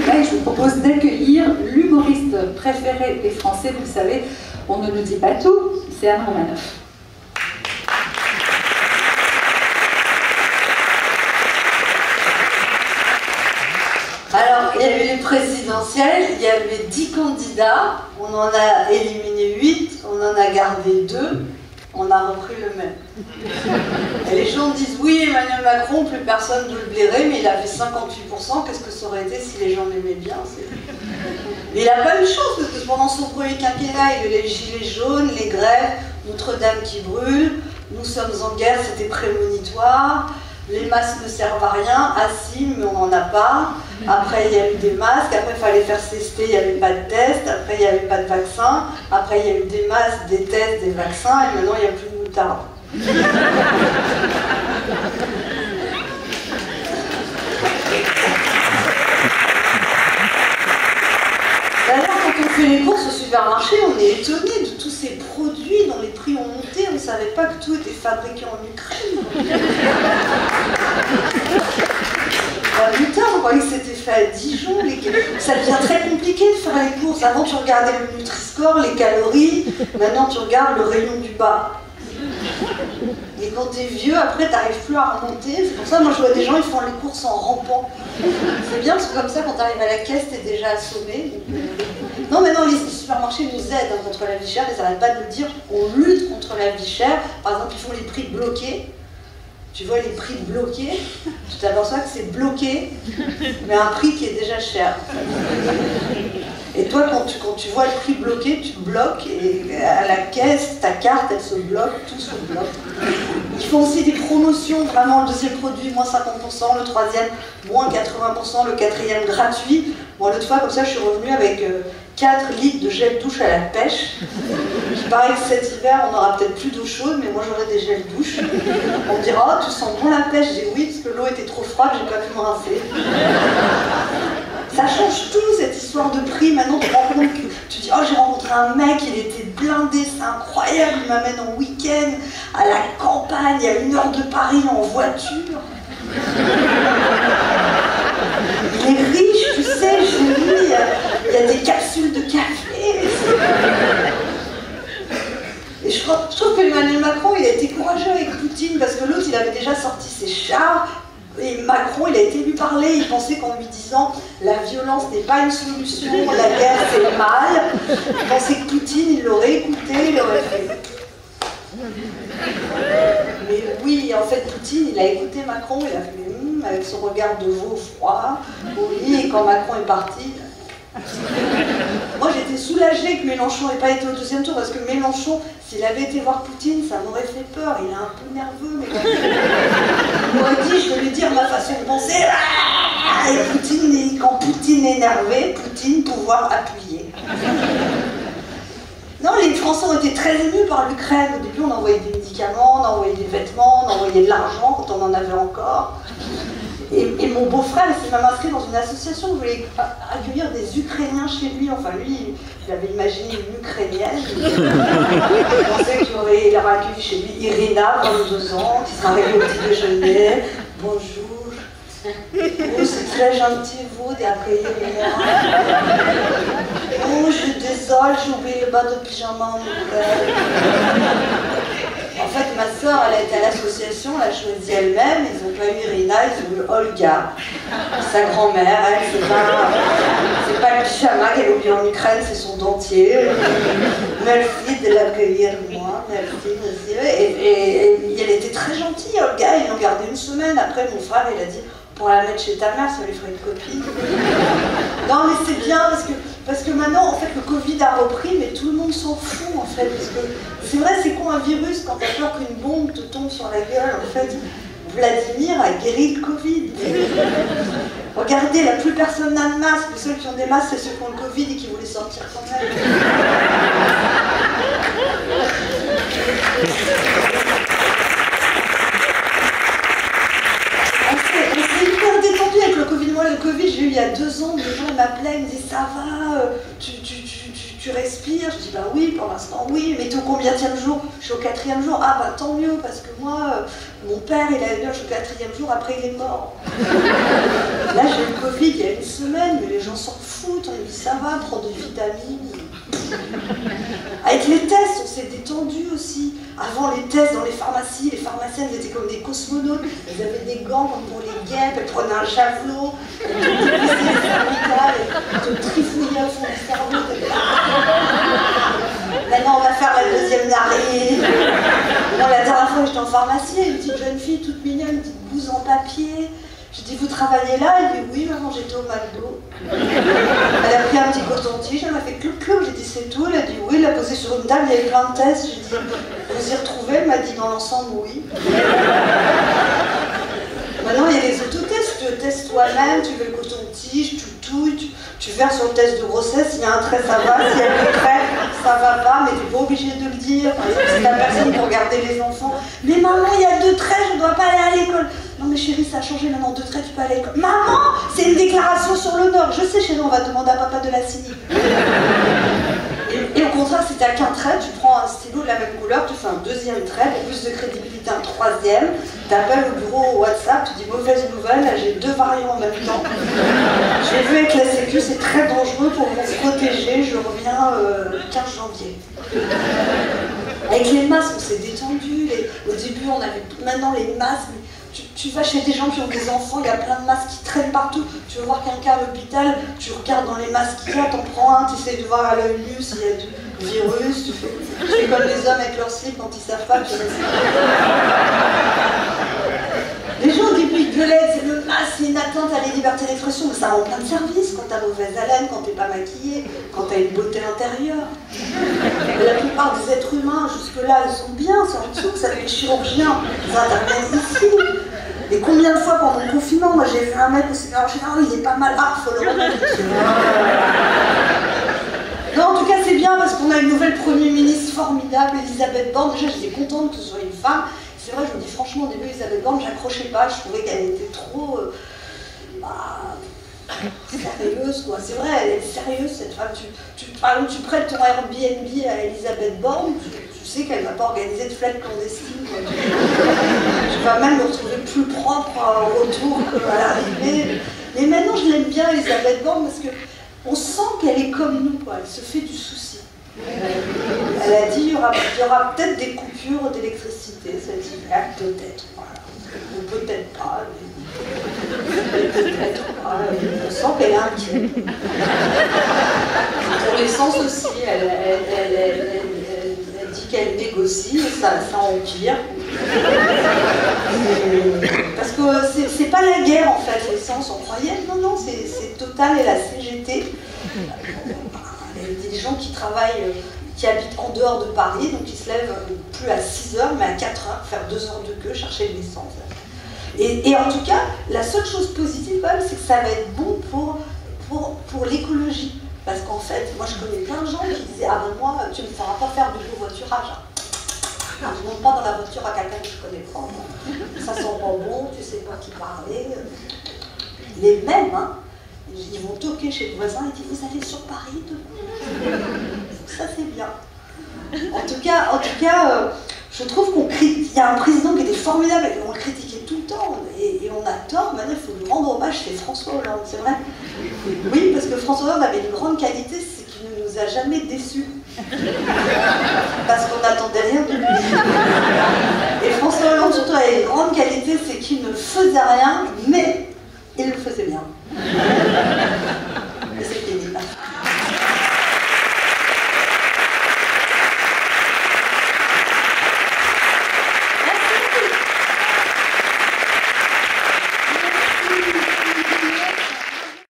Là, je vous propose d'accueillir l'humoriste préféré des Français. Vous le savez, on ne nous dit pas tout, c'est Anne Romanoff. Alors, il y avait les présidentielles, il y avait 10 candidats, on en a éliminé 8, on en a gardé 2, on a repris le même. Et les gens disent oui, Emmanuel Macron, plus personne ne le blairait, mais il a fait 58%, qu'est-ce que ça aurait été si les gens l'aimaient bien? Mais il n'a pas eu de chance, parce que pendant son premier quinquennat, il y a eu les gilets jaunes, les grèves, Notre-Dame qui brûle, nous sommes en guerre, c'était prémonitoire. Les masques ne servent à rien, si, mais on n'en a pas. Après, il y a eu des masques, après, il fallait faire tester, il n'y avait pas de test, après, il n'y avait pas de vaccin, après, il y a eu des masques, des tests, des vaccins, et maintenant, il n'y a plus de moutarde. D'ailleurs, quand on fait les courses au supermarché, on est étonné de tous ces produits dont les prix ont monté. On ne savait pas que tout était fabriqué en Ukraine. La moutarde, on croyait que c'était fait à Dijon. Ça devient très compliqué de faire les courses. Avant, tu regardais le Nutri-Score, les calories. Maintenant, tu regardes le rayon du bas. Et quand t'es vieux, après, t'arrives plus à remonter. C'est pour ça, moi, je vois des gens, ils font les courses en rampant. C'est bien, parce que comme ça, quand t'arrives à la caisse, t'es déjà assommé. Non, mais non, les supermarchés nous aident contre la vie chère. Ils n'arrêtent pas de nous dire on lutte contre la vie chère. Par exemple, ils font les prix bloqués. Tu vois les prix bloqués, tu t'aperçois que c'est bloqué, mais un prix qui est déjà cher. Et toi, quand tu vois le prix bloqué, tu bloques, et à la caisse, ta carte, elle se bloque, tout se bloque. Ils font aussi des promotions, vraiment, le deuxième produit, moins 50%, le troisième, moins 80%, le quatrième, gratuit. Bon, l'autre fois, comme ça, je suis revenue avec 4 litres de gel douche à la pêche. Il paraît que cet hiver, on aura peut-être plus d'eau chaude, mais moi, j'aurai des gels douche. On me dira, oh, tu sens bon la pêche? J'ai dit oui, parce que l'eau était trop froide, j'ai pas pu me rincer. Ça change tout, cette histoire de prix. Maintenant, tu te rends compte que tu dis, oh, j'ai rencontré un mec, il était blindé, c'est incroyable, il m'amène en week-end, à la campagne, à 1 heure de Paris, en voiture. Il est riche, tu sais, j'ai lu, il y a des capsules de café. Et je trouve que Emmanuel Macron, il a été courageux avec Poutine, parce que l'autre, il avait déjà sorti ses chars. Et Macron, il a été lui parler, il pensait qu'en lui disant la violence n'est pas une solution, la guerre c'est le mal, il pensait que Poutine, il l'aurait écouté, il aurait fait. Mais oui, en fait, Poutine, il a écouté Macron, il a fait avec son regard de veau froid au lit, et quand Macron est parti. Moi j'étais soulagée que Mélenchon n'ait pas été au deuxième tour, parce que Mélenchon, s'il avait été voir Poutine, ça m'aurait fait peur, il est un peu nerveux, mais il m'aurait dit, je vais lui dire ma façon de penser, et Poutine, quand Poutine est énervé, Poutine, pouvoir appuyer. Non, les Français ont été très émus par l'Ukraine. Au début, on envoyait des médicaments, on envoyait des vêtements, on envoyait de l'argent quand on en avait encore. Et mon beau-frère s'est même inscrit dans une association qui voulait accueillir des Ukrainiens chez lui. Enfin, lui, il avait imaginé une Ukrainienne. Il pensait qu'il aurait accueilli chez lui Irina, 22 ans, qui serait arrivée au petit déjeuner. Bonjour. Oh, c'est très gentil, vous, d'accueillir moi. Oh, je suis désolée, j'ai oublié le bas de pyjama en hôtel. En fait, ma soeur, elle a été à l'association, elle a choisi elle-même, ils n'ont pas eu Irina, ils ont eu Olga. Sa grand-mère, elle, c'est pas le pyjama qu'elle a oublié en Ukraine, c'est son dentier. Merci de l'accueillir, moi, merci. Et elle était très gentille, Olga, ils l'ont gardée 1 semaine. Après, mon frère, il a dit, pour la mettre chez ta mère, ça lui ferait une copine. Non, mais c'est bien, parce que maintenant, en fait, le Covid a repris, mais tout le monde s'en fout, en fait. Parce que c'est vrai, c'est con un virus, quand t'as peur qu'une bombe te tombe sur la gueule, en fait. Vladimir a guéri le Covid. Regardez, là, plus personne n'a de masque. Les seuls qui ont des masques, c'est ceux qui ont le Covid et qui voulaient sortir quand même. C'est hyper détendu avec le Covid. Moi, le Covid, j'ai eu il y a 2 ans, des gens m'appelaient, ils me disaient, ça va, tu respires? Je dis, bah oui, pour l'instant, oui. Mais t'es au combienième jour? Je suis au 4e jour. Ah, bah tant mieux, parce que moi, mon père, il a eu, je suis au 4e jour, après il est mort. Là, j'ai eu le Covid il y a 1 semaine. semaine, mais les gens s'en foutent, on dit ça va, prends des vitamines. Avec les tests, on s'est détendu aussi. Avant les tests dans les pharmacies, les pharmaciennes étaient comme des cosmonautes. Elles avaient des gants comme pour les guêpes, elles prenaient un javelot, elles te dépistaient les cervicales, elles te trifouillaient au fond du cerveau. Maintenant, on va faire la deuxième narine. Non, la dernière fois que j'étais en pharmacie, une petite jeune fille toute mignonne, une petite blouse en papier. J'ai dit, vous travaillez là? Elle dit, oui, maman, j'étais au McDo. Elle a pris un petit coton-tige, elle m'a fait clou-clou. J'ai dit, c'est tout? Elle a dit, oui, elle l'a posé sur une table, il y avait plein de tests. J'ai dit, vous y retrouvez? Elle m'a dit, dans l'ensemble, oui. Maintenant, il y a les autotests, tu le testes toi-même, tu veux le coton-tige, tu le touilles, tu verses sur le test de grossesse, s'il y a un trait, ça va, s'il y a deux traits, ça va pas, mais tu n'es pas obligé de le dire. Par exemple, c'est la personne pour regarder les enfants. Mais maman, il y a 2 traits, je ne dois pas aller à l'école. Non mais chérie, ça a changé, maintenant 2 traits, tu peux aller à l'école. Maman, c'est une déclaration sur l'honneur. Je sais, chérie, on va demander à papa de la signer. Et au contraire, si tu n'as qu'un trait, tu prends un stylo de la même couleur, tu fais un 2e trait, pour plus de crédibilité, un 3e, tu appelles au bureau au WhatsApp, tu dis mauvaise nouvelle, là j'ai 2 variants en même temps. J'ai vu avec la Sécu, c'est très dangereux pour se protéger, je reviens le 15 janvier. Avec les masques, on s'est détendu, au début on avait maintenant les masques. Tu vas chez des gens qui ont des enfants, il y a plein de masques qui traînent partout. Tu veux voir quelqu'un à l'hôpital, tu regardes dans les masques qu'il y a, t'en prends un, tu essaies de voir à l'œil nu s'il y a du virus. Tu fais comme les hommes avec leur slip quand ils savent pas. Les gens au début ils gueulaient, c'est le masque, c'est une atteinte à la liberté d'expression, mais ça rend plein de services quand t'as mauvaise haleine, quand t'es pas maquillée, quand t'as une beauté intérieure. Et la plupart des êtres humains, jusque-là, ils sont bien, c'est en dessous, ça fait les chirurgiens, ils interviennent ici. Et combien de fois pendant le confinement, moi j'ai vu un mec au général, il est pas mal, ah, faut le remettre. Non, en tout cas, c'est bien parce qu'on a une nouvelle Premier ministre formidable, Elisabeth Borne. Déjà, j'étais contente que ce soit une femme. C'est vrai, je me dis franchement, au début, Elisabeth Borne, j'accrochais pas, je trouvais qu'elle était trop sérieuse, quoi. C'est vrai, elle est sérieuse, cette femme. Par exemple, tu prêtes ton Airbnb à Elisabeth Borne, tu sais qu'elle va pas organiser de fête clandestine, quoi. Tu vas même me retrouver plus propre au retour qu'à l'arrivée. Mais maintenant, je l'aime bien, Elisabeth Borne, parce que on sent qu'elle est comme nous, quoi. Elle se fait du souci. Elle a dit il y aura peut-être des coupures d'électricité cet hiver, peut-être, voilà. Ou peut-être pas, mais peut-être pas. On sent qu'elle est inquiète. Pour l'essence aussi, elle dit qu'elle négocie, et ça empire. Parce que c'est pas la guerre en fait, l'essence, on croyait. Non, c'est Total et la CGT. Il y a des gens qui travaillent, qui habitent en dehors de Paris, donc ils se lèvent plus à 6h, mais à 4h, faire 2 heures de queue, chercher de l'essence. Et en tout cas, la seule chose positive quand même, c'est que ça va être bon pour l'écologie. Parce qu'en fait, moi je connais plein de gens qui disaient « Ah ben moi, tu ne me feras pas faire du covoiturage. Je ne monte pas dans la voiture à quelqu'un que je connais pas. Ça sent pas bon, tu sais pas qui parler. » Les mêmes, hein. Ils vont toquer chez le voisin et dire « Vous allez sur Paris demain ?» Ça c'est bien. En tout cas, je trouve qu'il y a un président qui était formidable et on le critiquait tout le temps. Et on a tort, maintenant il faut lui rendre hommage, c'est François Hollande, c'est vrai. Oui, parce que François Hollande avait une grande qualité, c'est qu'il ne nous a jamais déçus. Parce qu'on n'attendait rien de lui. Et François Hollande surtout avait une grande qualité, c'est qu'il ne faisait rien, mais il le faisait bien.